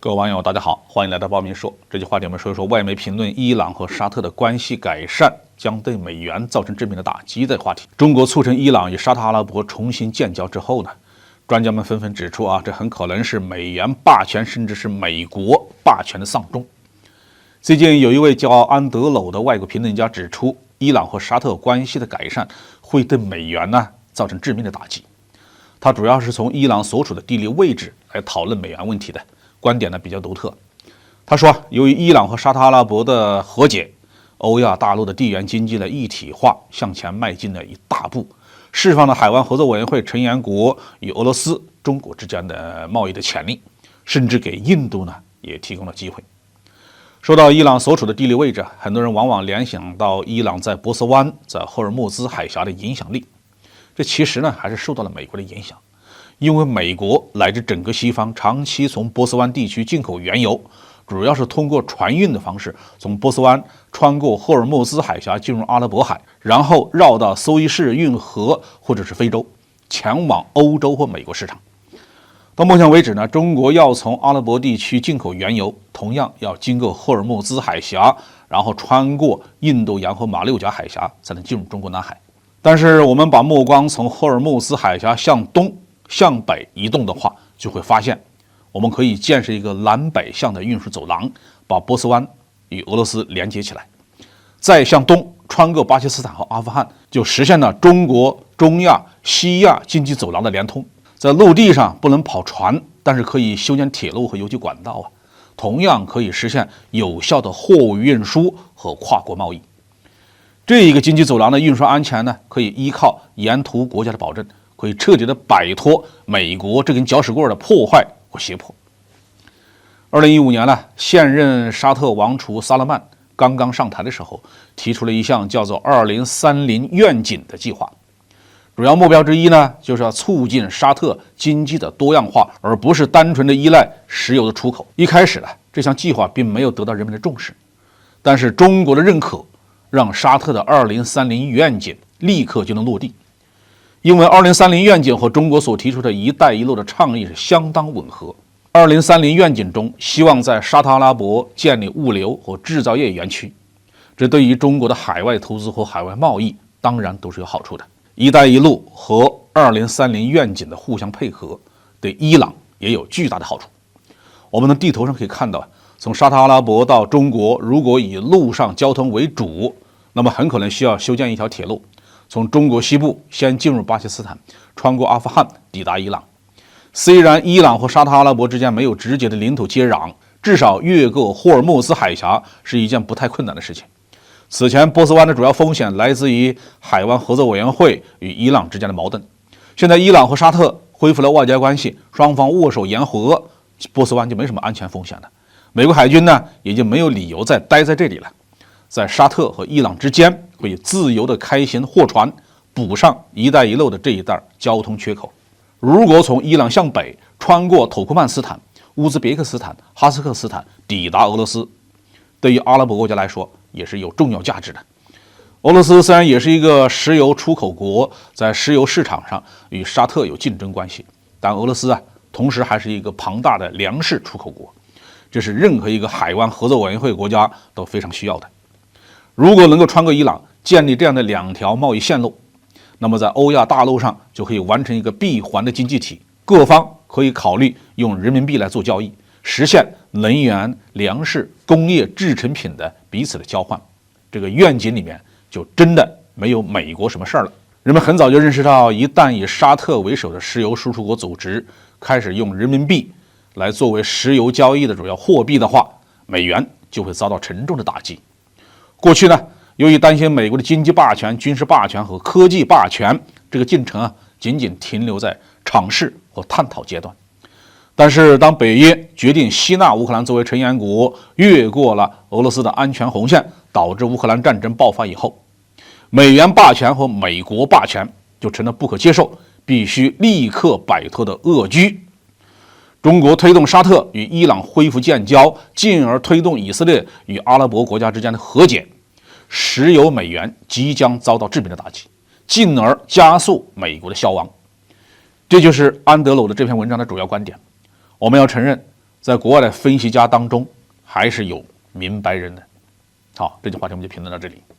各位网友，大家好，欢迎来到报明说。这期话题我们说一说外媒评论伊朗和沙特的关系改善将对美元造成致命的打击的话题。中国促成伊朗与沙特阿拉伯重新建交之后呢，专家们纷纷指出这很可能是美元霸权甚至是美国霸权的丧钟。最近有一位叫安德鲁的外国评论家指出，伊朗和沙特关系的改善会对美元造成致命的打击。他主要是从伊朗所处的地理位置来讨论美元问题的。观点比较独特。他说，由于伊朗和沙特阿拉伯的和解，欧亚大陆的地缘经济的一体化向前迈进了一大步，释放了海湾合作委员会成员国与俄罗斯、中国之间的贸易的潜力，甚至给印度也提供了机会。说到伊朗所处的地理位置，很多人往往联想到伊朗在波斯湾、在霍尔木兹海峡的影响力，这其实还是受到了美国的影响。因为美国乃至整个西方长期从波斯湾地区进口原油，主要是通过船运的方式，从波斯湾穿过霍尔木兹海峡进入阿拉伯海，然后绕到苏伊士运河或者是非洲，前往欧洲或美国市场。到目前为止中国要从阿拉伯地区进口原油，同样要经过霍尔木兹海峡，然后穿过印度洋和马六甲海峡，才能进入中国南海。但是我们把目光从霍尔木兹海峡向东向北移动的话，就会发现我们可以建设一个南北向的运输走廊，把波斯湾与俄罗斯连接起来，再向东穿过巴基斯坦和阿富汗，就实现了中国、中亚、西亚经济走廊的连通。在陆地上不能跑船，但是可以修建铁路和油气管道同样可以实现有效的货物运输和跨国贸易。这一个经济走廊的运输安全可以依靠沿途国家的保证，可以彻底的摆脱美国这根搅屎棍的破坏和胁迫。2015年现任沙特王储萨勒曼刚刚上台的时候，提出了一项叫做2030愿景的计划。主要目标之一就是要促进沙特经济的多样化，而不是单纯的依赖石油的出口。一开始这项计划并没有得到人们的重视，但是中国的认可让沙特的2030愿景立刻就能落地。因为2030愿景和中国所提出的一带一路的倡议是相当吻合。2030愿景中希望在沙特阿拉伯建立物流和制造业园区，这对于中国的海外投资和海外贸易当然都是有好处的。一带一路和2030愿景的互相配合，对伊朗也有巨大的好处。我们的地图上可以看到，从沙特阿拉伯到中国，如果以陆上交通为主，那么很可能需要修建一条铁路，从中国西部先进入巴基斯坦，穿过阿富汗抵达伊朗。虽然伊朗和沙特阿拉伯之间没有直接的领土接壤，至少越过霍尔木兹海峡是一件不太困难的事情。此前波斯湾的主要风险来自于海湾合作委员会与伊朗之间的矛盾，现在伊朗和沙特恢复了外交关系，双方握手言和，波斯湾就没什么安全风险了。美国海军也就没有理由再待在这里了，在沙特和伊朗之间可以自由的开行货船，补上一带一路的这一带交通缺口。如果从伊朗向北穿过土库曼斯坦、乌兹别克斯坦、哈萨克斯坦抵达俄罗斯，对于阿拉伯国家来说也是有重要价值的。俄罗斯虽然也是一个石油出口国，在石油市场上与沙特有竞争关系，但俄罗斯同时还是一个庞大的粮食出口国，这是任何一个海湾合作委员会国家都非常需要的。如果能够穿过伊朗，建立这样的两条贸易线路，那么在欧亚大陆上就可以完成一个闭环的经济体，各方可以考虑用人民币来做交易，实现能源、粮食、工业制成品的彼此的交换。这个愿景里面就真的没有美国什么事儿了。人们很早就认识到，一旦以沙特为首的石油输出国组织开始用人民币来作为石油交易的主要货币的话，美元就会遭到沉重的打击。过去由于担心美国的经济霸权、军事霸权和科技霸权，这个进程仅仅停留在尝试和探讨阶段。但是当北约决定吸纳乌克兰作为成员国，越过了俄罗斯的安全红线，导致乌克兰战争爆发以后，美元霸权和美国霸权就成了不可接受、必须立刻摆脱的恶局。中国推动沙特与伊朗恢复建交，进而推动以色列与阿拉伯国家之间的和解，石油美元即将遭到致命的打击，进而加速美国的消亡。这就是安德鲁的这篇文章的主要观点。我们要承认，在国外的分析家当中还是有明白人的。好，这句话题我们就评论到这里。